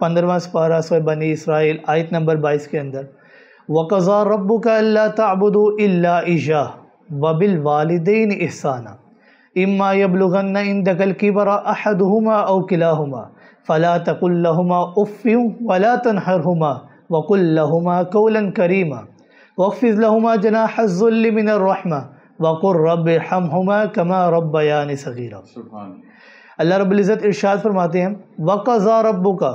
15واں سپارہ سورہ بنی اسرائیل آیت نمبر 22 کے اندر وَقَضَىٰ رَبُّكَ أَلَّا تَعْبُدُوا إِلَّا إِيَّاهُ وَبِالْوَالِدَيْنِ إِحْسَانًا إِمَّا يَبْلُغَنَّ عِندَكَ الْكِبَرَ أَحَدُهُمَا أَوْ كِلَاهُمَا فَلَا تَقُل لَّهُمَا أُفٍّ وَلَا تَنْهَرْهُمَا وَقُل لَّهُمَا قَوْلًا كَرِيمًا وَاخْفِضْ لَهُمَا جَنَاحَ الذُّلِّ مِنَ الرَّحْمَةِ وَقُل رَّبِّ ارْحَمْهُمَا كَمَا رَبَّيَانِي صَغِيرًا۔ اللہ رب العزت ارشاد فرماتے ہیں وَقَضَىٰ رَبُّكَ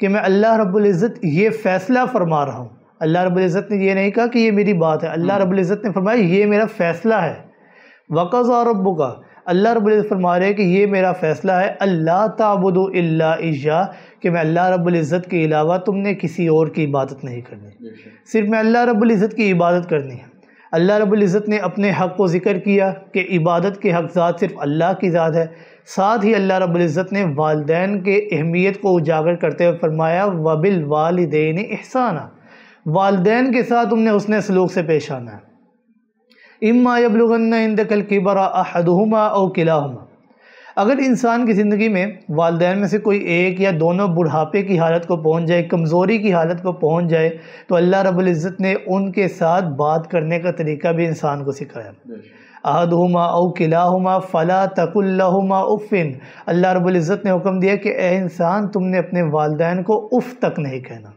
کہ میں اللہ رب العزت یہ فیصلہ فرما رہا ہوں۔ اللہ رب العزت نے یہ نہیں کہا کہ یہ میری بات ہے، اللہ رب العزت نے فرمایا یہ میرا فیصلہ ہے۔ وَقَضَىٰ رَبُّكَ اللہ رب العزت فرما رہے ہیں کہ یہ میرا فیصلہ ہے اللہ تعبدوا الا ایہ کہ میں اللہ رب العزت کے علاوہ تم نے کسی اور کی عبادت نہیں کرنی، صرف میں اللہ رب العزت کی عبادت کرنی ہے۔ اللہ رب العزت نے اپنے حق کو ذکر کیا کہ عبادت کے حق ذات صرف اللہ کی ذات ہے، ساتھ ہی اللہ رب العزت نے والدین کے اہمیت کو اجاگر کرتے ہوئے فرمایا وَبِالْوَالِدَيْنِ إِحْسَانًا والدین کے ساتھ تم نے حسن سلوک سے پیش آنا ہے۔ اِمَّا يَبْلُغَنَّ عِندَكَ الْكِبَرَ أَحَدُهُمَا أَوْ كِلَاهُمَا اگر انسان کی زندگی میں والدین میں سے کوئی ایک یا دونوں بڑھاپے کی حالت کو پہنچ جائے، کمزوری کی حالت کو پہنچ جائے، تو اللہ رب العزت نے ان کے ساتھ بات کرنے کا طریقہ بھی انسان کو سکھایا۔ احدہما او کلاہما فلا تقل لہما اف اللہ رب العزت نے حکم دیا کہ اے انسان تم نے اپنے والدین کو اف تک نہیں کہنا۔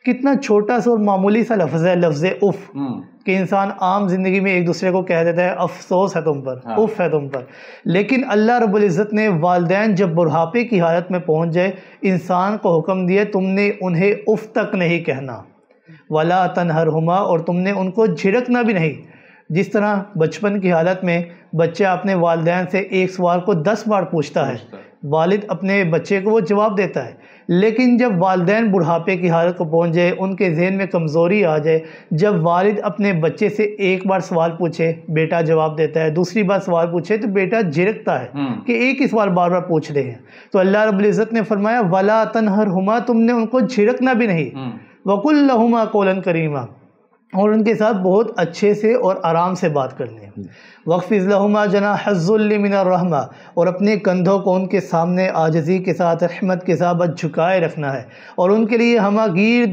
کتنا چھوٹا سا اور معمولی سا لفظ ہے لفظ اف کہ انسان عام زندگی میں ایک دوسرے کو کہہ دیتا ہے افسوس ہے تم پر، اف ہے تم پر، لیکن اللہ رب العزت نے والدین جب بڑھاپے کی حالت میں پہنچ جائے انسان کو حکم دیا تم نے انہیں اف تک نہیں کہنا، ولا تنہرہما اور تم نے ان کو جھڑکنا بھی نہیں۔ جس طرح بچپن کی حالت میں بچہ اپنے والدین سے ایک سوال کو 10 بار پوچھتا ہے، والد اپنے بچے کو وہ جواب دیتا ہے، لیکن جب والدین بڑھاپے کی حالت کو پہنچ جائے، ان کے ذہن میں کمزوری آ جائے، جب والد اپنے بچے سے ایک بار سوال پوچھے بیٹا جواب دیتا ہے، دوسری بار سوال پوچھے تو بیٹا جھڑکتا ہے کہ ایک ہی سوال بار بار پوچھ رہے ہیں، تو اللہ رب العزت نے فرمایا وَلَا تَنْهَرْهُمَا تم نے ان کو جھڑکنا بھی نہیں، وَقُلْ لَهُمَا قَوْلًا كَرِيمًا اور ان کے ساتھ بہت اچھے سے اور آرام سے بات کرنی ہے۔ وَاخْفِضْ لَهُمَا جَنَاحَ الذُّلِّ مِنَ الرَّحْمَةِ اور اپنے کندھوں کو ان کے سامنے عاجزی کے ساتھ رحمت کے ساتھ جھکائے رکھنا ہے اور ان کے لیے ہمہ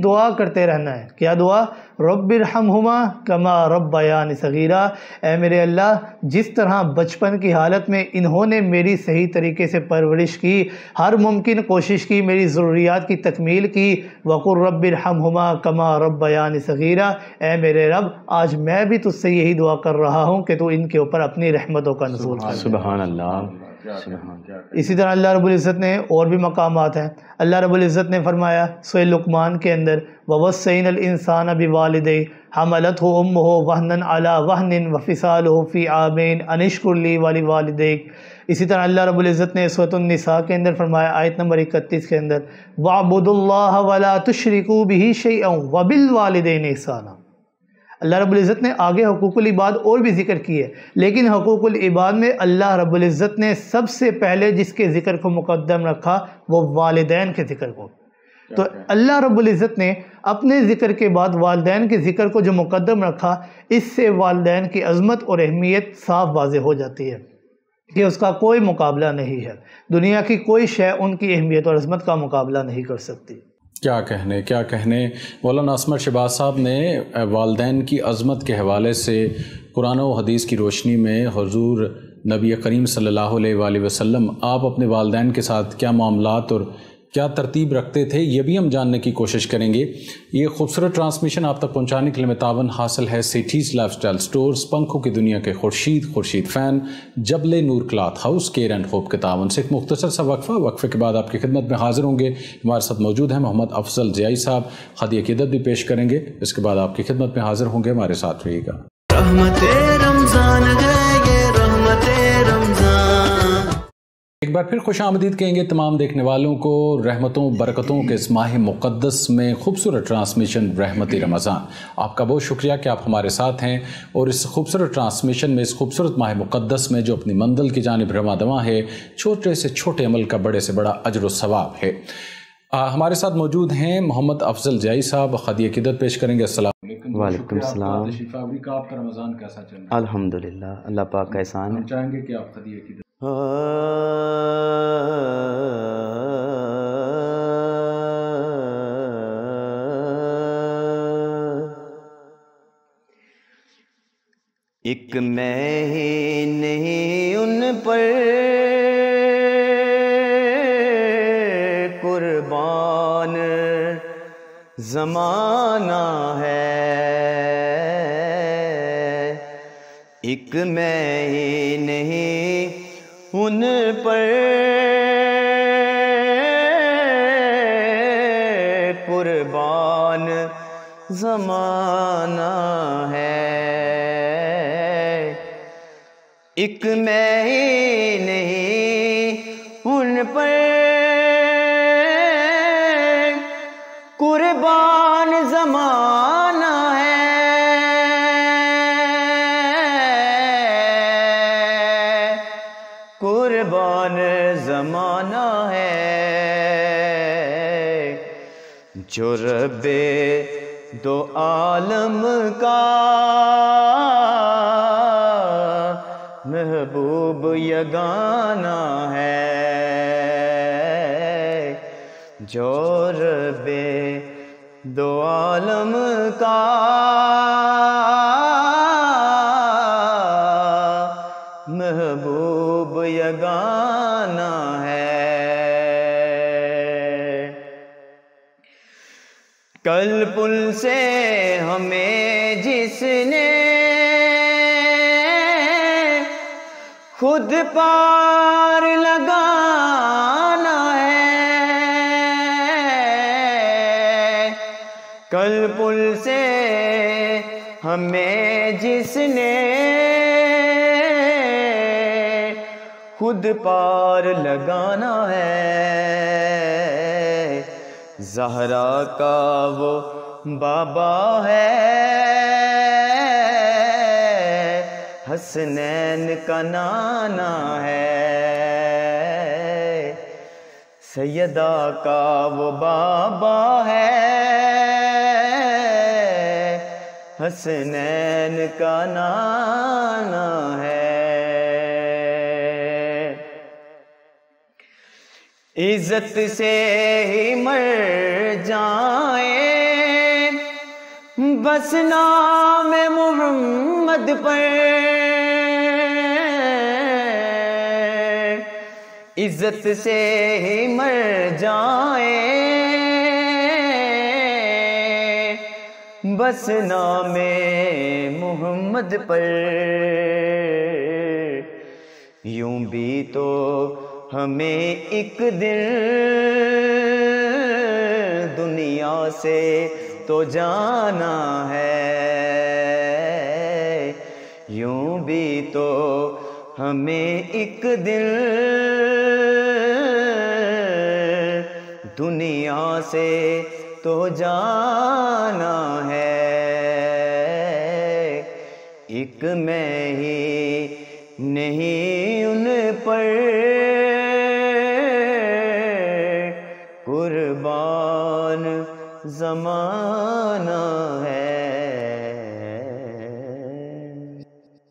دعا کرتے رہنا ہے۔ کیا دعا؟ رب ارحمہما کما ربیانی صغیرا اے میرے اللہ جس طرح بچپن کی حالت میں انہوں نے میری صحیح طریقے سے پرورش کی، ہر ممکن کوشش کی، میری ضروریات کی تکمیل کی، وقل رب ارحمہما کما ربیانی صغیرا اے میرے رب آج میں بھی تجھ سے یہی دعا کر رہا ہوں کہ تو ان کے اوپر اپنی رحمتوں کا نزول کر۔ سبحان اللہ۔ اسی طرح اللہ رب العزت نے اور بھی مقامات ہیں، اللہ رب العزت نے فرمایا سورہ لقمان کے اندر وَوَصَّيْنَا الْإِنسَانَ بِوَالِدَيْهِ حَمَلَتْهُ أُمُّهُ وَهْنًا عَلَى وَهْنٍ وَفِصَالُهُ فِي عَامَيْنِ أَنِ اشْكُرْ لِي وَلِوَالِدَيْكَ اسی طرح اللہ رب العزت نے سورۃ النساء کے اندر فرمایا آیت نمبر 31 کے اندر وَاعْبُدُوا اللَّهَ وَلَا تُشْرِكُوا بِهِ شَيْئًا وَبِالْوَالِدَيْنِ إِحْسَانًا اللہ رب العزت نے آگے حقوق العباد اور بھی ذکر کیے، لیکن حقوق العباد میں اللہ رب العزت نے سب سے پہلے جس کے ذکر کو مقدم رکھا وہ والدین کے ذکر کو۔ تو اللہ رب العزت نے اپنے ذکر کے بعد والدین کے ذکر کو جو مقدم رکھا، اس سے والدین کی عظمت اور اہمیت صاف واضح ہو جاتی ہے کہ اس کا کوئی مقابلہ نہیں ہے، دنیا کی کوئی شے ان کی اہمیت اور عظمت کا مقابلہ نہیں کر سکتی۔ کیا کہنے مولانا عصمت شہباز صاحب نے والدین کی عظمت کے حوالے سے قرآن و حدیث کی روشنی میں حضور نبی کریم صلی اللہ علیہ وآلہ وسلم آپ اپنے والدین کے ساتھ کیا معاملات اور کیا ترتیب رکھتے تھے یہ بھی ہم جاننے کی کوشش کریں گے۔ یہ خوبصورت ٹرانسمیشن آپ تک پہنچانے کے لیے میں تعاون حاصل ہے سیٹھیز لائف سٹائل سٹورز، پنکھوں کی دنیا کے Khurshid fan, Jabal Noor cloth house, care and hope کے تعاون سے ایک مختصر سا وقفے کے بعد آپ کی خدمت میں حاضر ہوں گے۔ ہمارے ساتھ موجود ہیں محمد افضل ضیائی صاحب، خدیع عقیدت بھی پیش کریں گے، اس کے بعد آپ کی خدمت میں حاضر ہوں گے، ہمارے ساتھ رہیے گا۔ رحمت رمضان ہے یہ رحمت رمضان۔ ایک بار پھر خوش آمدید کہیں گے تمام دیکھنے والوں کو رحمتوں برکتوں کے اس ماہ مقدس میں خوبصورت ٹرانسمیشن رحمت رمضان۔ آپ کا بہت شکریہ کہ آپ ہمارے ساتھ ہیں اور اس خوبصورت ٹرانسمیشن میں اس خوبصورت ماہ مقدس میں جو اپنی منزل کی جانب رواں دواں ہے، چھوٹے سے چھوٹے عمل کا بڑے سے بڑا اجر و ثواب ہے۔ ہمارے ساتھ موجود ہیں محمد افضل ضیائی صاحب، خدیع عقیدت پیش کریں گے۔ السلام علیکم۔ وعلیکم السلام۔ آپ کا رمضان کیسا چل رہا ہے؟ الحمدللہ، اللہ پاک کا احسان ہے۔ ہم چاہیں گے کہ آپ خدیع عقیدت ایک میں ہی نہیں ان پر قربان زمانہ ہے، ایک میں ہی نہیں ان پر قربان زمانہ ہے، ایک میں ہی نہیں ان پر قربان زمانہ ہے، قربان زمانہ ہے، جو رب دو عالم کا محبوب یگانہ ہے، جو رب دو عالم کا محبوب یگانہ ہے، کل پل سے ہمیں جس نے خود پار لگانا ہے، کل پل سے ہمیں جس نے خود پار لگانا ہے، زہرا کا وہ بابا ہے، حسنین کا نانا ہے، سیدہ کا وہ بابا ہے، حسنین کا نانا ہے، عزت سے ہی مر جائیں بس نام محمد پر، عزت سے ہی مر جائیں بس نام محمد پر، یوں بھی تو ہمیں ایک دن دنیا سے تو جانا ہے، یوں بھی تو ہمیں ایک دن دنیا سے تو جانا ہے، ایک میں ہی نہیں ان پر قربان زمانہ ہے۔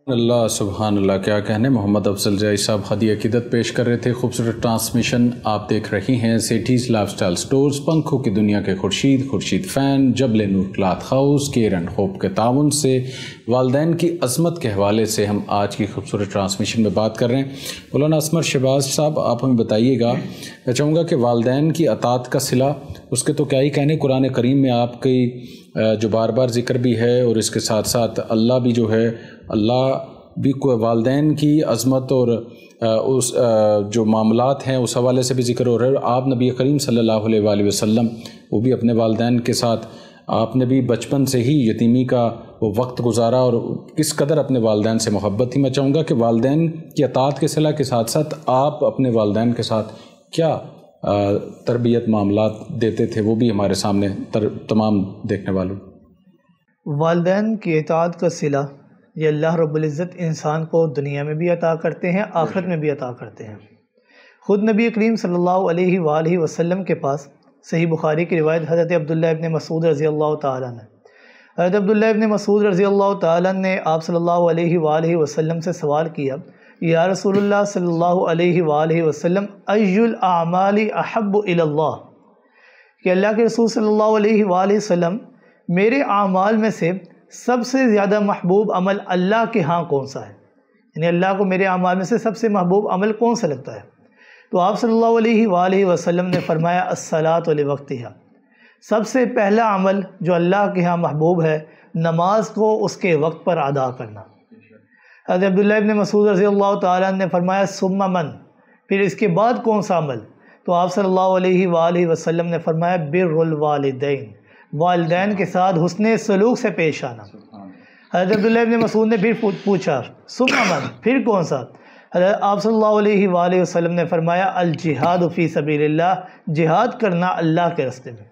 اللہ سبحان اللہ، کیا کہنے۔ محمد افضل جائی صاحب ہدیہ عقیدت پیش کر رہے تھے۔ خوبصورت ٹرانسمیشن آپ دیکھ رہی ہیں سیٹیز لائف سٹائل سٹورز، پنکھوں کی دنیا کے Khurshid fan, Jabal Noor cloth house, care and hope کے تعاون سے والدین کی عظمت کے حوالے سے ہم آج کی خوبصورت ٹرانسمیشن میں بات کر رہے ہیں۔ مولانا اسمر شہباز صاحب، آپ ہمیں بتائیے گا، میں چاہوں گا کہ والدین کی اطاعت کا صلہ، اس کے تو کیا ہی کہنے، قرآن کریم میں آپ کی جو بار بار ذکر بھی ہے، اور اس کے ساتھ ساتھ اللہ بھی جو ہے، اللہ بھی والدین کی عظمت اور اس جو معاملات ہیں اس حوالے سے بھی ذکر ہو رہا ہے۔ آپ نبی کریم صلی اللہ علیہ وآلہ وسلم وہ بھی اپنے والدین کے ساتھ، آپ نے بھی بچپن سے ہی یتیمی کا وہ وقت گزارا اور کس قدر اپنے والدین سے محبت تھی۔ میں چاہوں گا کہ والدین کی اطاعت کے صلہ کے ساتھ ساتھ آپ اپنے والدین کے ساتھ کیا تربیت معاملات دیتے تھے، وہ بھی ہمارے سامنے تمام دیکھنے والوں۔ والدین کی اطاعت کا صلہ یہ اللہ رب العزت انسان کو دنیا میں بھی عطا کرتے ہیں، آخرت میں بھی عطا کرتے ہیں۔ خود نبی کریم صلی اللہ علیہ وآلہ وسلم کے پاس صحیح بخاری کی روایت حضرت عبداللہ ابن مسعود رضی اللہ تعالیٰ عنہ، حضرت عبداللہ ابن مسعود رضی اللہ تعالیٰ نے آپ صلی اللہ علیہ وآلہ وسلم سے سوال کیا، یا رسول اللہ صلی اللہ علیہ وآلہ وسلم، ای الاعمال احب الی اللہ، کہ اللہ کے رسول صلی اللہ علیہ وآلہ وسلم، میرے اعمال میں سے سب سے زیادہ محبوب عمل اللہ کے ہاں کون سا ہے، یعنی اللہ کو میرے اعمال میں سے سب سے محبوب عمل کون سا لگتا ہے؟ تو آپ صلی اللہ علیہ وآلہ وسلم نے فرمایا الصلاۃ لوقتہا، سب سے پہلا عمل جو اللہ کے ہاں محبوب ہے نماز کو اس کے وقت پر ادا کرنا۔ حضرت عبداللہ ابن مسعود رضی اللہ تعالیٰ عنہ نے فرمایا ثم من، پھر اس کے بعد کون سا عمل؟ تو آپ صلی اللہ علیہ وآلہ وسلم نے فرمایا بر الوالدین، والدین کے ساتھ حسن سلوک سے پیش آنا۔ حضرت عبداللہ ابن مسعود نے پھر پوچھا ثم من، پھر کون سا؟ حضرت آپ صلی اللہ علیہ وآلہ وسلم نے فرمایا الجہاد فی سبیل اللہ، جہاد کرنا اللہ کے راستے میں۔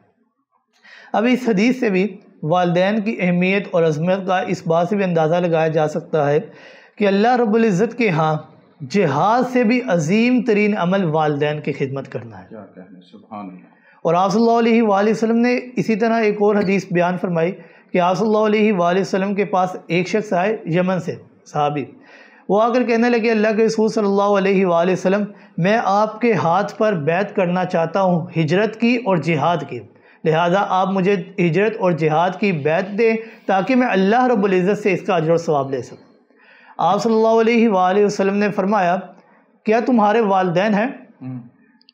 اب اس حدیث سے بھی والدین کی اہمیت اور عظمت کا اس بات سے بھی اندازہ لگایا جا سکتا ہے کہ اللہ رب العزت کے ہاں جہاد سے بھی عظیم ترین عمل والدین کی خدمت کرنا ہے۔ اور آپ صلی اللہ علیہ وآلہ وسلم نے اسی طرح ایک اور حدیث بیان فرمائی کہ آپ صلی اللہ علیہ وآلہ وسلم کے پاس ایک شخص آئے یمن سے، صحابی، وہ آ کر کہنے لگے اللہ کے رسول صلی اللہ علیہ وآلہ وسلم میں آپ کے ہاتھ پر بیعت کرنا چاہتا ہوں ہجرت کی اور جہاد کی، لہٰذا آپ مجھے ہجرت اور جہاد کی بیعت دیں تاکہ میں اللہ رب العزت سے اس کا اجر و ثواب لے سکوں۔ آپ صلی اللہ علیہ وآلہ وسلم نے فرمایا کیا تمہارے والدین ہیں؟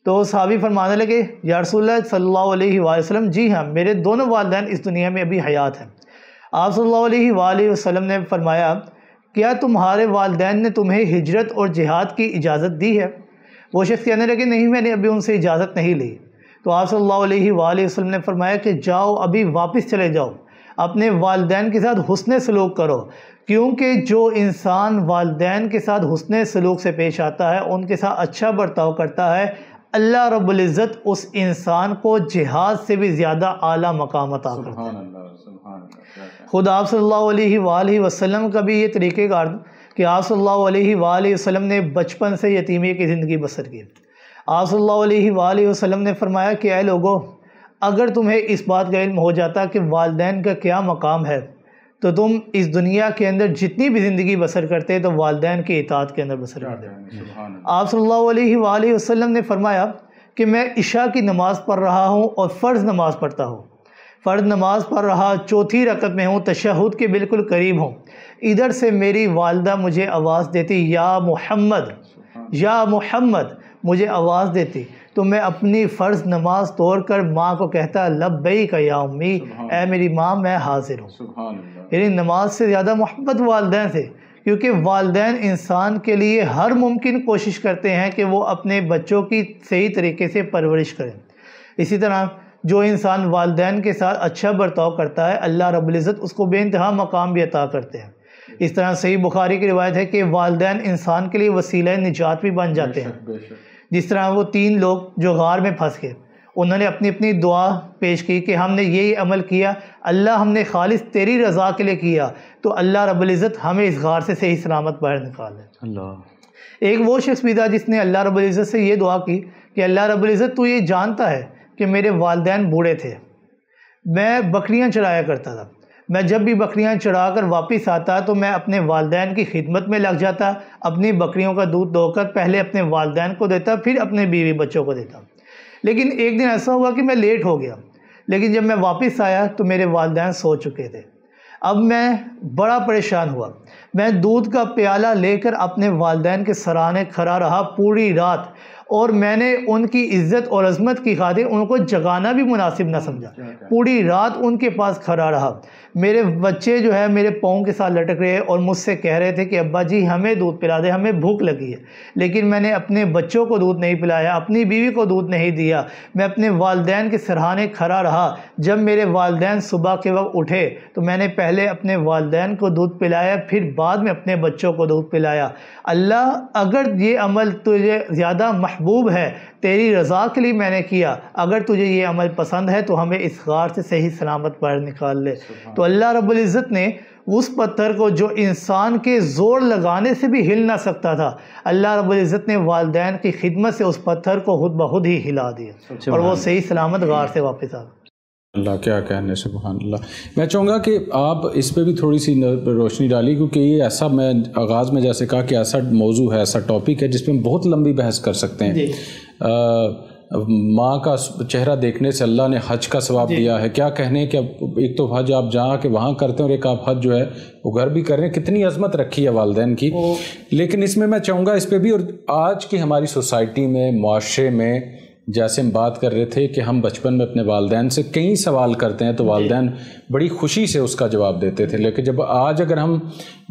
تو صحابی فرمانے لگے یا رسول اللہ صلی اللہ علیہ وآلہ وسلم جی ہاں، میرے دونوں والدین اس دنیا میں ابھی حیات ہیں۔ آپ صلی اللہ علیہ وآلہ وسلم نے فرمایا کیا تمہارے والدین نے تمہیں ہجرت اور جہاد کی اجازت دی ہے؟ وہ شخص کہنے لگے نہیں، میں نے ابھی ان سے اجازت نہیں لی۔ تو آپ صلی اللہ علیہ وآلہ وسلم نے فرمایا کہ جاؤ، ابھی واپس چلے جاؤ، اپنے والدین کے ساتھ حسن سلوک کرو، کیونکہ جو انسان والدین کے ساتھ حسن سلوک سے پیش آتا ہے، ان کے ساتھ اچھا برتاؤ کرتا ہے، اللہ رب العزت اس انسان کو جہاد سے بھی زیادہ اعلیٰ مقام عطا کرتا ہے۔ خود آپ صلی اللہ علیہ وآلہ وسلم کا بھی یہ طریقہ کار کہ آپ صلی اللہ علیہ وآلہ وسلم نے بچپن سے یتیمی کی زندگی بسر کی۔ آپ صلی اللہ علیہ وآلہ وسلم نے فرمایا کہ اے لوگو، اگر تمہیں اس بات کا علم ہو جاتا کہ والدین کا کیا مقام ہے تو تم اس دنیا کے اندر جتنی بھی زندگی بسر کرتے تو والدین کی اطاعت کے اندر بسر کرتے۔ آپ صلی اللہ علیہ وآلہ وسلم نے فرمایا کہ میں عشاء کی نماز پڑھ رہا ہوں اور فرض نماز پڑھتا ہوں، فرض نماز پڑھ رہا چوتھی رکعت میں ہوں، تشہد کے بالکل قریب ہوں، ادھر سے میری والدہ مجھے آواز دیتی یا محمد، یا محمد مجھے آواز دیتی، تو میں اپنی فرض نماز توڑ کر ماں کو کہتا لبیک یا امی، اے میری ماں میں حاضر ہوں۔ یعنی نماز سے زیادہ محبت والدین سے، کیونکہ والدین انسان کے لیے ہر ممکن کوشش کرتے ہیں کہ وہ اپنے بچوں کی صحیح طریقے سے پرورش کریں۔ اسی طرح جو انسان والدین کے ساتھ اچھا برتاؤ کرتا ہے، اللہ رب العزت اس کو بے انتہا مقام بھی عطا کرتے ہیں۔ اس طرح صحیح بخاری کی روایت ہے کہ والدین انسان کے لیے وسیلہ نجات بھی بن جاتے ہیں۔ جس طرح وہ 3 لوگ جو غار میں پھنس گئے، انہوں نے اپنی اپنی دعا پیش کی کہ ہم نے یہی عمل کیا، اللہ ہم نے خالص تیری رضا کے لیے کیا، تو اللہ رب العزت ہمیں اس غار سے صحیح سلامت باہر نکال لے۔ ایک وہ شخص بھی تھا جس نے اللہ رب العزت سے یہ دعا کی کہ اللہ رب العزت تو یہ جانتا ہے کہ میرے والدین بوڑھے تھے، میں بکریاں چرایا کرتا تھا، میں جب بھی بکریاں چڑھا کر واپس آتا تو میں اپنے والدین کی خدمت میں لگ جاتا، اپنی بکریوں کا دودھ دو کر پہلے اپنے والدین کو دیتا، پھر اپنے بیوی بچوں کو دیتا۔ لیکن ایک دن ایسا ہوا کہ میں لیٹ ہو گیا، لیکن جب میں واپس آیا تو میرے والدین سو چکے تھے۔ اب میں بڑا پریشان ہوا، میں دودھ کا پیالہ لے کر اپنے والدین کے سرانے کھڑا رہا پوری رات، اور میں نے ان کی عزت اور عظمت کی خاطر ان کو جگانا بھی مناسب نہ سمجھا، پوری رات ان کے پاس کھڑا رہا۔ میرے بچے جو ہے میرے پاؤں کے ساتھ لٹک رہے اور مجھ سے کہہ رہے تھے کہ ابا جی ہمیں دودھ پلا دے، ہمیں بھوک لگی ہے، لیکن میں نے اپنے بچوں کو دودھ نہیں پلایا، اپنی بیوی کو دودھ نہیں دیا، میں اپنے والدین کے سرہانے کھڑا رہا۔ جب میرے والدین صبح کے وقت اٹھے تو میں نے پہلے اپنے والدین کو دودھ پلایا، پھر بعد میں اپنے بچوں کو دودھ پلایا۔ اللہ اگر یہ عمل تجھے زیادہ محبوب ہے، تیری رضا کے لیے میں نے کیا، اگر تجھے یہ عمل پسند ہے تو ہمیں اس غار سے صحیح سلامت باہر نکال لے۔ تو اللہ رب العزت نے اس پتھر کو جو انسان کے زور لگانے سے بھی ہل نہ سکتا تھا، اللہ رب العزت نے والدین کی خدمت سے اس پتھر کو خود بخود ہی ہلا دیا اور وہ صحیح سلامت غار سے واپس آ گیا۔ اللہ کیا کہنے، سبحان اللہ۔ میں چاہوں گا کہ آپ اس پہ بھی تھوڑی سی روشنی ڈالی، کیونکہ یہ ایسا، میں آغاز میں جیسے کہا کہ ایسا موضوع ہے، ایسا ٹاپک ہے جس پہ ہم بہت لمبی بحث کر سکتے ہیں۔ ماں کا چہرہ دیکھنے سے اللہ نے حج کا ثواب دیا ہے. کیا کہنے کہ ایک تو حج آپ جا کے وہاں کرتے ہیں اور ایک آپ حج جو ہے وہ گھر بھی کر رہے ہیں. کتنی عظمت رکھی ہے والدین کی. لیکن اس میں چاہوں گا اس پہ بھی، اور آج کی ہماری سوسائٹی میں، معاشرے میں، جیسے ہم بات کر رہے تھے کہ ہم بچپن میں اپنے والدین سے کئی سوال کرتے ہیں تو والدین بڑی خوشی سے اس کا جواب دیتے تھے. لیکن جب آج اگر ہم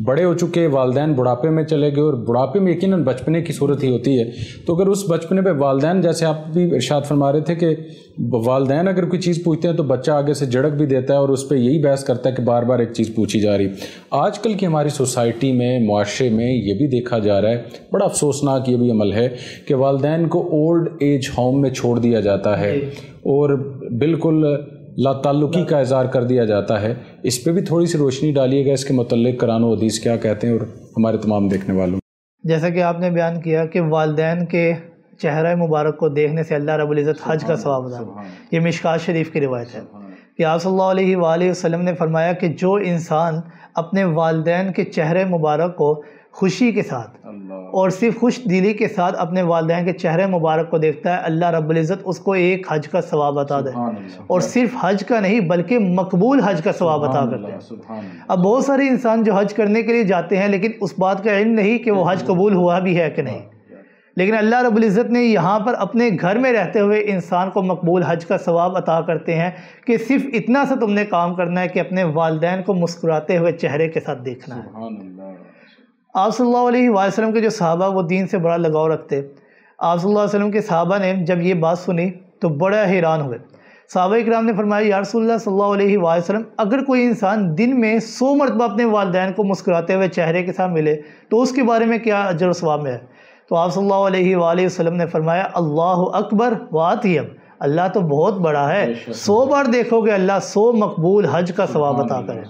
بڑے ہو چکے، والدین بڑھاپے میں چلے گئے، اور بڑھاپے میں یقیناً بچپنے کی صورت ہی ہوتی ہے، تو اگر اس بچپنے پہ والدین، جیسے آپ بھی ارشاد فرما رہے تھے کہ والدین اگر کوئی چیز پوچھتے ہیں تو بچہ آگے سے جھڑک بھی دیتا ہے اور اس پہ یہی بحث کرتا ہے کہ بار بار ایک چیز پوچھی جا رہی. آج کل کی ہماری سوسائٹی میں، معاشرے میں یہ بھی دیکھا جا رہا ہے، بڑا افسوسناک یہ بھی عمل ہے کہ والدین کو اولڈ ایج ہوم میں چھوڑ دیا جاتا ہے اور بالکل لا تعلقی کا اظہار کر دیا جاتا ہے. اس پہ بھی تھوڑی سی روشنی ڈالیے گا، اس کے متعلق قرآن و حدیث کیا کہتے ہیں اور ہمارے تمام دیکھنے والوں. جیسا کہ آپ نے بیان کیا کہ والدین کے چہرہ مبارک کو دیکھنے سے اللہ رب العزت حج کا ثواب عطا. یہ مشکات شریف کی روایت ہے کہ آپ صلی اللہ علیہ وآلہ وسلم نے فرمایا کہ جو انسان اپنے والدین کے چہرے مبارک کو خوشی کے ساتھ اور صرف خوش دلی کے ساتھ اپنے والدین کے چہرے مبارک کو دیکھتا ہے، اللہ رب العزت اس کو ایک حج کا ثواب عطا دے. اور صرف حج کا نہیں بلکہ مقبول حج کا ثواب عطا کرتے ہیں. اب بہت سارے انسان جو حج کرنے کے لیے جاتے ہیں لیکن اس بات کا علم نہیں کہ وہ حج قبول ہوا بھی ہے کہ نہیں. لیکن اللہ رب العزت نے یہاں پر اپنے گھر میں رہتے ہوئے انسان کو مقبول حج کا ثواب عطا کرتے ہیں کہ صرف اتنا سا تم نے کام کرنا ہے کہ اپنے والدین کو مسکراتے ہوئے چہرے کے ساتھ دیکھنا ہے. آپ صلی اللہ علیہ وآلہ وسلم کے جو صحابہ وہ دین سے بڑا لگاؤ رکھتے. آپ صلی اللہ علیہ وسلم کے صحابہ نے جب یہ بات سنی تو بڑا حیران ہوئے. صحابہ اکرام نے فرمایا یا رسول اللہ صلی اللہ علیہ وآلہ وسلم، اگر کوئی انسان دن میں 100 مرتبہ اپنے والدین کو مسکراتے ہوئے چہرے کے ساتھ ملے تو اس کے بارے میں کیا اجر و ثواب ہے؟ تو آپ صلی اللہ علیہ وآلہ وسلم نے فرمایا اللہ اکبر واتیم، اللہ تو بہت بڑا ہے، 100 بار دیکھو گے اللہ 100 مقبول حج کا ثواب عطا کرے.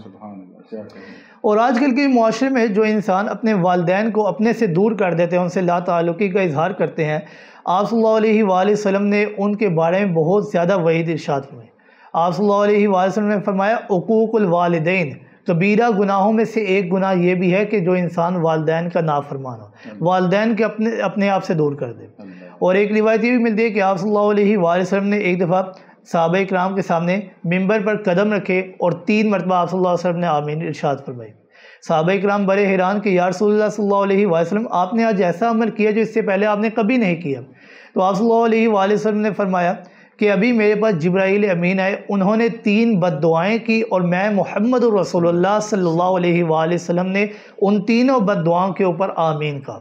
اور آج کل کے معاشرے میں جو انسان اپنے والدین کو اپنے سے دور کر دیتے ہیں، ان سے لا تعلقی کا اظہار کرتے ہیں، آپ صلی اللہ علیہ وآلہ وسلم نے ان کے بارے میں بہت زیادہ وعید ارشاد فرمائی. آپ صلی اللہ علیہ وآلہ وسلم نے فرمایا عقوق الوالدین، کبیرہ گناہوں میں سے ایک گناہ یہ بھی ہے کہ جو انسان والدین کا نافرمان ہو، والدین کے اپنے آپ سے دور کر دے. اور ایک روایت یہ بھی ملتی ہے کہ آپ صلی اللہ علیہ وآلہ وسلم نے ایک دفعہ صحابہ اکرام کے سامنے ممبر پر قدم رکھے اور 3 مرتبہ آپ صلی اللہ علیہ وسلم نے آمین ارشاد فرمائی. صحابہ اکرام بڑے حیران کہ یا رسول اللہ صلی اللہ علیہ وآلہ وسلم، آپ نے آج ایسا عمل کیا جو اس سے پہلے آپ نے کبھی نہیں کیا. تو آپ صلی اللہ علیہ وآلہ وسلم نے فرمایا کہ ابھی میرے پاس جبرائیل امین آئے، انہوں نے 3 بد دعائیں کی اور میں محمد رسول اللہ صلی اللہ علیہ وآلہ وسلم نے ان تینوں بد دعاؤں کے اوپر آمین کہا.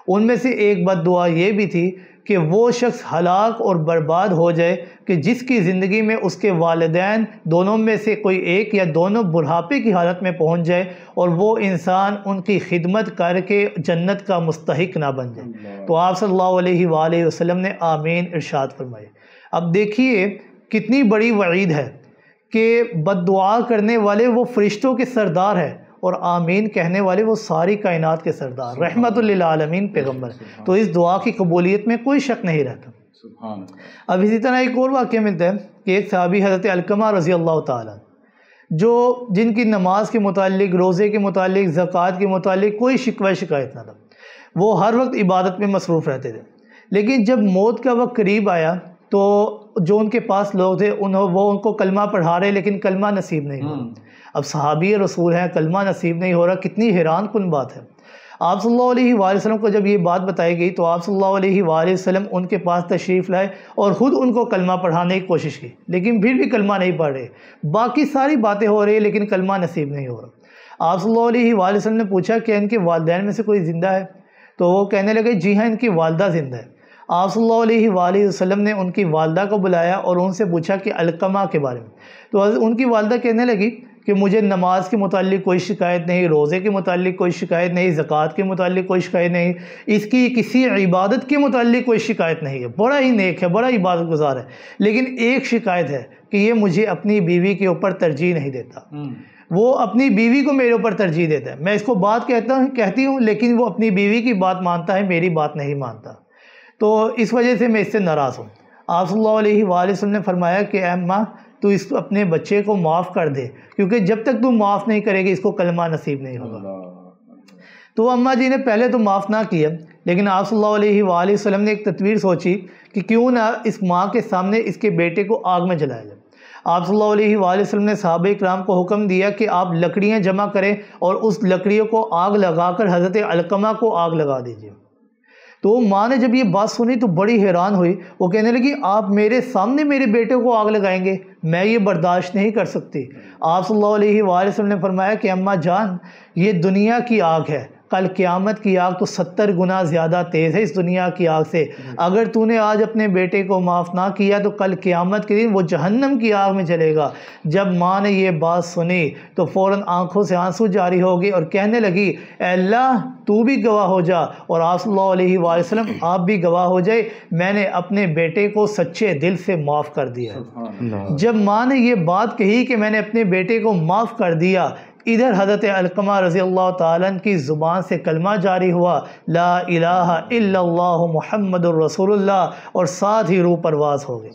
ان میں سے ایک بد دعا یہ بھی تھی کہ وہ شخص ہلاک اور برباد ہو جائے کہ جس کی زندگی میں اس کے والدین دونوں میں سے کوئی ایک یا دونوں بڑھاپے کی حالت میں پہنچ جائے اور وہ انسان ان کی خدمت کر کے جنت کا مستحق نہ بن جائے. تو آپ صلی اللہ علیہ وآلہ وسلم نے آمین ارشاد فرمائے. اب دیکھیے کتنی بڑی وعید ہے کہ بد دعا کرنے والے وہ فرشتوں کے سردار ہیں اور آمین کہنے والے وہ ساری کائنات کے سردار رحمت للعالمین پیغمبر. تو اس دعا کی قبولیت میں کوئی شک نہیں رہتا. اب اسی طرح ایک اور واقعہ ملتا ہے کہ ایک صحابی حضرت علقمہ رضی اللہ تعالیٰ جن کی نماز کے متعلق، روزے کے متعلق، زکوٰۃ کے متعلق کوئی شکایت نہ تھا، وہ ہر وقت عبادت میں مصروف رہتے تھے. لیکن جب موت کا وقت قریب آیا تو جو ان کے پاس لوگ تھے وہ ان کو کلمہ پڑھا رہے لیکن کلمہ نصیب نہیں ہو رہا. اب صحابی رسول ہیں، کلمہ نصیب نہیں ہو رہا، کتنی حیران کن بات ہے. آپ صلی اللہ علیہ وآلہ وسلم کو جب یہ بات بتائی گئی تو آپ صلی اللہ علیہ وآلہ وسلم ان کے پاس تشریف لائے اور خود ان کو کلمہ پڑھانے کی کوشش کی، لیکن پھر بھی کلمہ نہیں پڑھ رہے. باقی ساری باتیں ہو رہی ہیں لیکن کلمہ نصیب نہیں ہو رہا. آپ صلی اللہ علیہ وآلہ وسلم نے پوچھا کہ ان کے والدین میں سے کوئی زندہ ہے؟ تو وہ کہنے لگے جی ہاں، ان کی والدہ زندہ ہے. آپ صلی اللہ علیہ وآلہ وسلم نے ان کی والدہ کو بلایا اور ان سے پوچھا کہ علقمہ کے بارے میں. تو ان کی والدہ کہنے لگی کہ مجھے نماز کے متعلق کوئی شکایت نہیں، روزے کے متعلق کوئی شکایت نہیں، زکوٰۃ کے متعلق کوئی شکایت نہیں، اس کی کسی عبادت کے متعلق کوئی شکایت نہیں ہے، بڑا ہی نیک ہے، بڑا عبادت گزار ہے. لیکن ایک شکایت ہے کہ یہ مجھے اپنی بیوی کے اوپر ترجیح نہیں دیتا. وہ اپنی بیوی کو میرے اوپر ترجیح دیتا ہے. میں اس کو بات کہتی ہوں لیکن وہ اپنی بیوی کی بات مانتا ہے، میری بات نہیں مانتا. تو اس وجہ سے میں اس سے ناراض ہوں. آپ صلی اللہ علیہ وآلہ وسلم نے فرمایا کہ اے اماں، تو اس اپنے بچے کو معاف کر دے، کیونکہ جب تک تو معاف نہیں کرے گی اس کو کلمہ نصیب نہیں ہوگا. تو اماں جی نے پہلے تو معاف نہ کیا، لیکن آپ صلی اللہ علیہ وآلہ وسلم نے ایک تدبیر سوچی کہ کیوں نہ اس ماں کے سامنے اس کے بیٹے کو آگ میں جلایا جائے۔ آپ صلی اللہ علیہ وآلہ وسلم نے صحابہ کرام کو حکم دیا کہ آپ لکڑیاں جمع کریں اور اس لکڑیوں کو آگ لگا کر حضرت علقمہ کو آگ لگا دیجیے۔ تو ماں نے جب یہ بات سنی تو بڑی حیران ہوئی، وہ کہنے لگی آپ میرے سامنے میرے بیٹے کو آگ لگائیں گے؟ میں یہ برداشت نہیں کر سکتی۔ آپ صلی اللہ علیہ وآلہ وسلم نے فرمایا کہ اماں جان، یہ دنیا کی آگ ہے، کل قیامت کی آگ تو 70 گنا زیادہ تیز ہے اس دنیا کی آگ سے۔ اگر تو نے آج اپنے بیٹے کو معاف نہ کیا تو کل قیامت کے دن وہ جہنم کی آگ میں جلے گا۔ جب ماں نے یہ بات سنی تو فوراً آنکھوں سے آنسو جاری ہو گئے اور کہنے لگی اے اللہ تو بھی گواہ ہو جا اور آپ صلی اللہ علیہ وآلہ وسلم آپ بھی گواہ ہو جائے، میں نے اپنے بیٹے کو سچے دل سے معاف کر دیا ہے۔ جب ماں نے یہ بات کہی کہ میں نے اپنے بیٹے کو معاف کر دیا، ادھر حضرت علقمہ رضی اللہ تعالیٰ عنہ کی زبان سے کلمہ جاری ہوا، لا الہ الا اللہ محمد الرسول اللہ، اور ساتھ ہی روح پرواز ہو گئی۔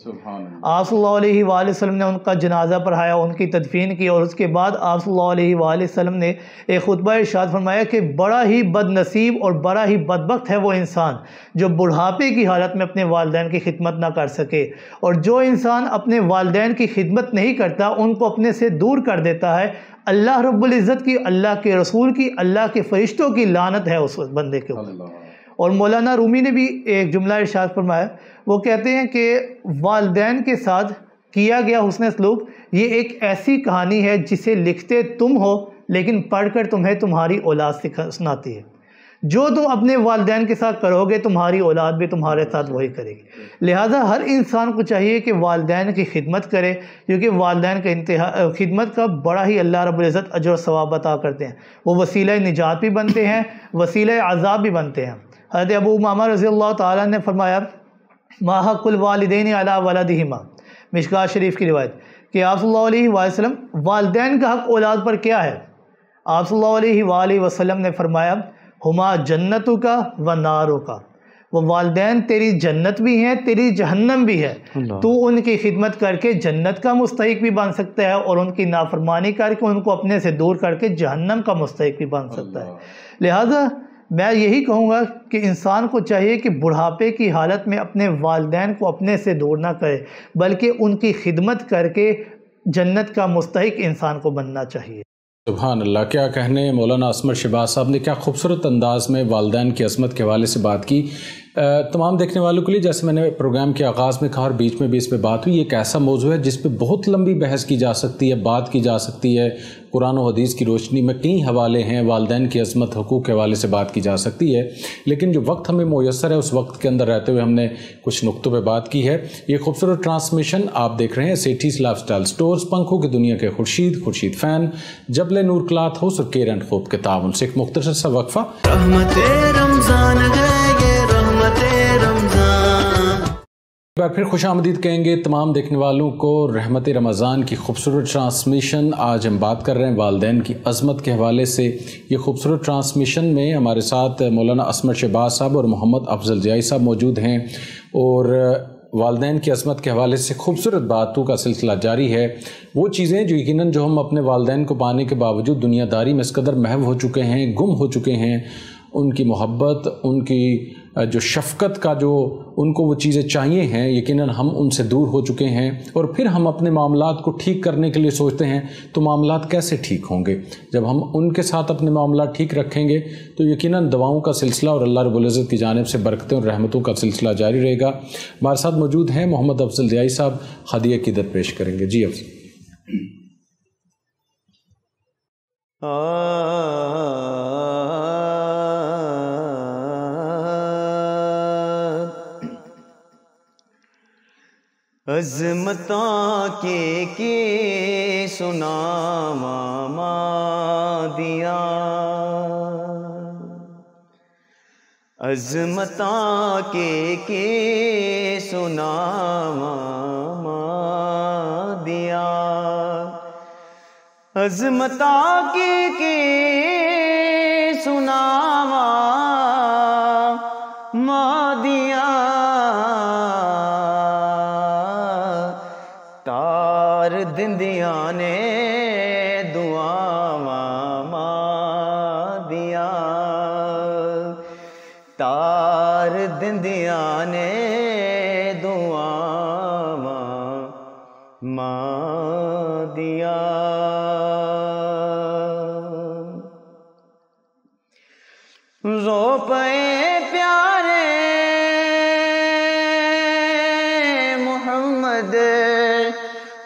آپ صلی اللہ علیہ وآلہ وسلم نے ان کا جنازہ پڑھایا، ان کی تدفین کی، اور اس کے بعد آپ صلی اللہ علیہ وآلہ وسلم نے ایک خطبہ ارشاد فرمایا کہ بڑا ہی بد نصیب اور بڑا ہی بدبخت ہے وہ انسان جو بڑھاپے کی حالت میں اپنے والدین کی خدمت نہ کر سکے، اور جو انسان اپنے والدین کی خدمت نہیں کرتا ان کو اپنے سے دور کر دیتا ہے، اللہ رب العزت کی، اللہ کے رسول کی، اللہ کے فرشتوں کی لعنت ہے اس بندے کے اوپر۔ اور مولانا رومی نے بھی ایک جملہ ارشاد فرمایا، وہ کہتے ہیں کہ والدین کے ساتھ کیا گیا حسن سلوک یہ ایک ایسی کہانی ہے جسے لکھتے تم ہو لیکن پڑھ کر تمہیں تمہاری اولاد سناتی ہے۔ جو تم اپنے والدین کے ساتھ کرو گے تمہاری اولاد بھی تمہارے ساتھ وہی کرے گی۔ لہٰذا ہر انسان کو چاہیے کہ والدین کی خدمت کرے، کیونکہ والدین کا خدمت کا بڑا ہی اللہ رب العزت اجر و ثواب عطا کرتے ہیں۔ وہ وسیلہ نجات بھی بنتے ہیں، وسیلہ عذاب بھی بنتے ہیں۔ حضرت ابو امامہ رضی اللہ تعالیٰ نے فرمایا ما حق الوالدین علی ولدہما، مشکوٰۃ شریف کی روایت، کہ آپ صلی اللہ علیہ وآلہ وسلم والدین کا حق اولاد پر کیا ہے؟ آپ صلی اللہ علیہ وآلہ وسلم نے فرمایا ہما جنتوں کا و ناروں کا، وہ والدین تیری جنت بھی ہیں تیری جہنم بھی ہے، تو ان کی خدمت کر کے جنت کا مستحق بھی بن سکتا ہے اور ان کی نافرمانی کر کے ان کو اپنے سے دور کر کے جہنم کا مستحق بھی بن سکتا ہے۔ لہٰذا میں یہی کہوں گا کہ انسان کو چاہیے کہ بڑھاپے کی حالت میں اپنے والدین کو اپنے سے دور نہ کرے، بلکہ ان کی خدمت کر کے جنت کا مستحق انسان کو بننا چاہیے۔ سبحان اللہ، کیا کہنے مولانا عصمت شہباز صاحب نے کیا خوبصورت انداز میں والدین کی عظمت کے حوالے سے بات کی۔ تمام دیکھنے والوں کے لیے جیسے میں نے پروگرام کے آغاز میں کہا اور بیچ میں بھی اس پہ بات ہوئی، یہ ایک ایسا موضوع ہے جس پہ بہت لمبی بحث کی جا سکتی ہے، بات کی جا سکتی ہے، قرآن و حدیث کی روشنی میں کئی حوالے ہیں، والدین کی عظمت حقوق کے حوالے سے بات کی جا سکتی ہے، لیکن جو وقت ہمیں میسر ہے اس وقت کے اندر رہتے ہوئے ہم نے کچھ نقطوں پہ بات کی ہے۔ یہ خوبصورت ٹرانسمیشن آپ دیکھ رہے ہیں سیٹھیز لائف سٹائل سٹورز، پنکھوں کی دنیا کے Khurshid fan, Jabal Noor cloth house اور کیئر اینڈ خوب کے تعاون سے ایک مختصر سا وقفہ۔ رحمت رمضان ہے یہ رحمت رمضان۔ ایک بار پھر خوش آمدید کہیں گے تمام دیکھنے والوں کو رحمت رمضان کی خوبصورت ٹرانسمیشن۔ آج ہم بات کر رہے ہیں والدین کی عظمت کے حوالے سے۔ یہ خوبصورت ٹرانسمیشن میں ہمارے ساتھ مولانا عصمت شہباز صاحب اور محمد افضل ضیائی صاحب موجود ہیں، اور والدین کی عظمت کے حوالے سے خوبصورت باتوں کا سلسلہ جاری ہے۔ وہ چیزیں جو یقیناً جو ہم اپنے والدین کو پانے کے باوجود دنیا داری میں اس قدر محو ہو چکے ہیں، گم ہو چکے ہیں، ان کی محبت، ان کی جو شفقت کا جو ان کو وہ چیزیں چاہیے ہیں، یقیناً ہم ان سے دور ہو چکے ہیں، اور پھر ہم اپنے معاملات کو ٹھیک کرنے کے لیے سوچتے ہیں تو معاملات کیسے ٹھیک ہوں گے؟ جب ہم ان کے ساتھ اپنے معاملات ٹھیک رکھیں گے تو یقیناً دعاؤں کا سلسلہ اور اللہ رب العزت کی جانب سے برکتیں اور رحمتوں کا سلسلہ جاری رہے گا۔ ہمارے ساتھ موجود ہیں محمد افضل ضیائی صاحب، ہدیہ کی در پیش کریں گے۔ جی افضل۔ عظمتاں کے سناواں مادیاں، عظمتاں کے سناواں مادیاں، عظمتاں کے سناواں مادیاں، تار دندیاں نے دعاواں مادیاں، دندیاں نے دعاواں ماں دیا رو پے پیارے محمد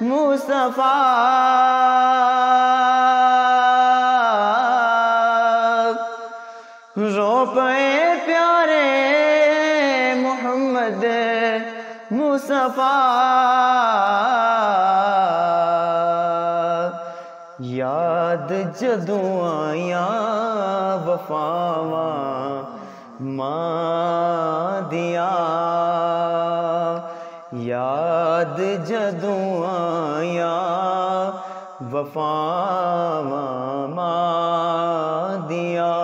مصطفیٰ رو پے پیارے محمد مصطفیٰ یاد جدوں آیاں وفاواں ماں دیا یاد جدوں آیاں وفاواں ماں دیا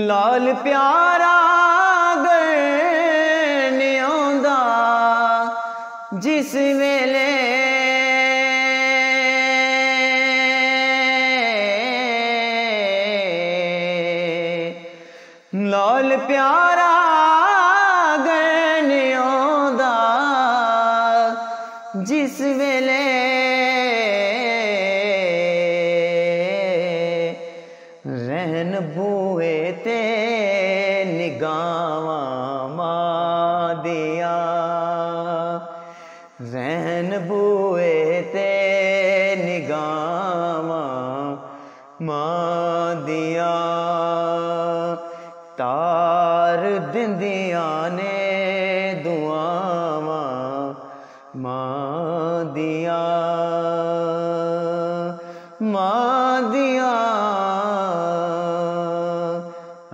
لال پیارا گر نہیں آندا جس ویلے لال پیارا گر نہیں آندا جس ویلے رہن بوئے تے نگاواں ماں دیا رہن بوئے تے نگاواں ماں دیا تار دندیاں نے دعاواں ماں دیا ماں دیا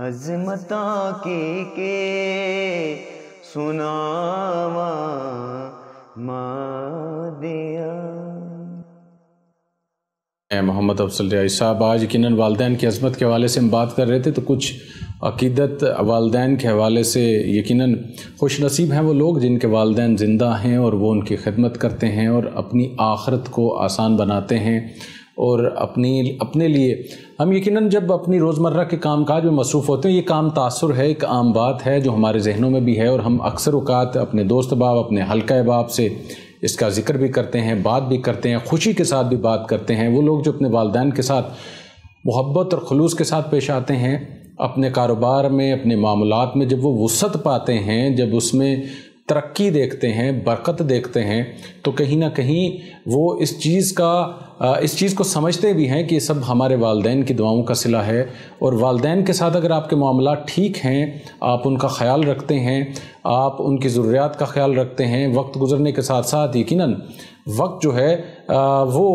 عظمتاں کی کے سناواں ماں دیا۔ محمد افضل ریاضی صاحب، آج یقیناً والدین کی عظمت کے حوالے سے ہم بات کر رہے تھے، تو کچھ عقیدت والدین کے حوالے سے یقیناً خوش نصیب ہیں وہ لوگ جن کے والدین زندہ ہیں اور وہ ان کی خدمت کرتے ہیں اور اپنی آخرت کو آسان بناتے ہیں، اور اپنے لیے ہم یقیناً جب اپنی روزمرہ کے کام کاج میں مصروف ہوتے ہیں، یہ کام تاثر ہے، ایک عام بات ہے جو ہمارے ذہنوں میں بھی ہے، اور ہم اکثر اوقات اپنے دوست احباب، اپنے حلقہ احباب سے اس کا ذکر بھی کرتے ہیں، بات بھی کرتے ہیں، خوشی کے ساتھ بھی بات کرتے ہیں۔ وہ لوگ جو اپنے والدین کے ساتھ محبت اور خلوص کے ساتھ پیش آتے ہیں، اپنے کاروبار میں، اپنے معاملات میں جب وہ وسعت پاتے ہیں، جب اس میں ترقی دیکھتے ہیں، برکت دیکھتے ہیں، تو کہیں نہ کہیں وہ اس چیز کو سمجھتے بھی ہیں کہ یہ سب ہمارے والدین کی دعاؤں کا صلہ ہے۔ اور والدین کے ساتھ اگر آپ کے معاملات ٹھیک ہیں، آپ ان کا خیال رکھتے ہیں، آپ ان کی ضروریات کا خیال رکھتے ہیں، وقت گزرنے کے ساتھ ساتھ یقیناً وقت جو ہے وہ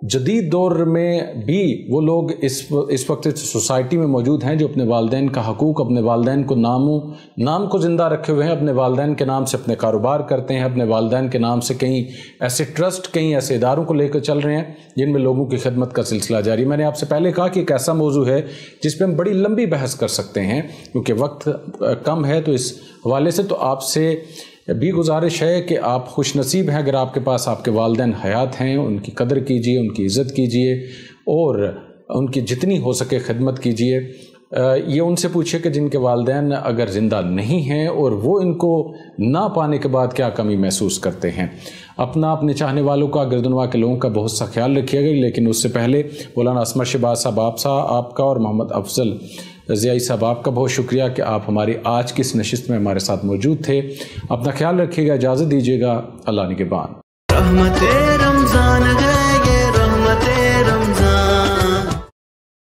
جدید دور میں بھی وہ لوگ اس وقت سوسائٹی میں موجود ہیں جو اپنے والدین کا حقوق، اپنے والدین کو نام کو زندہ رکھے ہوئے ہیں، اپنے والدین کے نام سے اپنے کاروبار کرتے ہیں، اپنے والدین کے نام سے کئی ایسے ٹرسٹ، کئی ایسے اداروں کو لے کر چل رہے ہیں جن میں لوگوں کی خدمت کا سلسلہ جاری۔ میں نے آپ سے پہلے کہا کہ ایک ایسا موضوع ہے جس پہ ہم بڑی لمبی بحث کر سکتے ہیں، کیونکہ وقت کم ہے، تو اس حوالے سے تو آپ سے بھی گزارش ہے کہ آپ خوش نصیب ہیں اگر آپ کے پاس آپ کے والدین حیات ہیں، ان کی قدر کیجئے، ان کی عزت کیجئے اور ان کی جتنی ہو سکے خدمت کیجئے۔ یہ ان سے پوچھے کہ جن کے والدین اگر زندہ نہیں ہیں اور وہ ان کو نہ پانے کے بعد کیا کمی محسوس کرتے ہیں۔ اپنے چاہنے والوں کا، گردنوا کے لوگوں کا بہت سا خیال رکھیے گا، لیکن اس سے پہلے مولانا اسمر شہباز صاحب آپ کا اور محمد افضل ریاضی صاحب آپ کا بہت شکریہ کہ آپ ہماری آج کی اس نشست میں ہمارے ساتھ موجود تھے۔ اپنا خیال رکھیے گا، اجازت دیجیے گا، اللہ نگہبان۔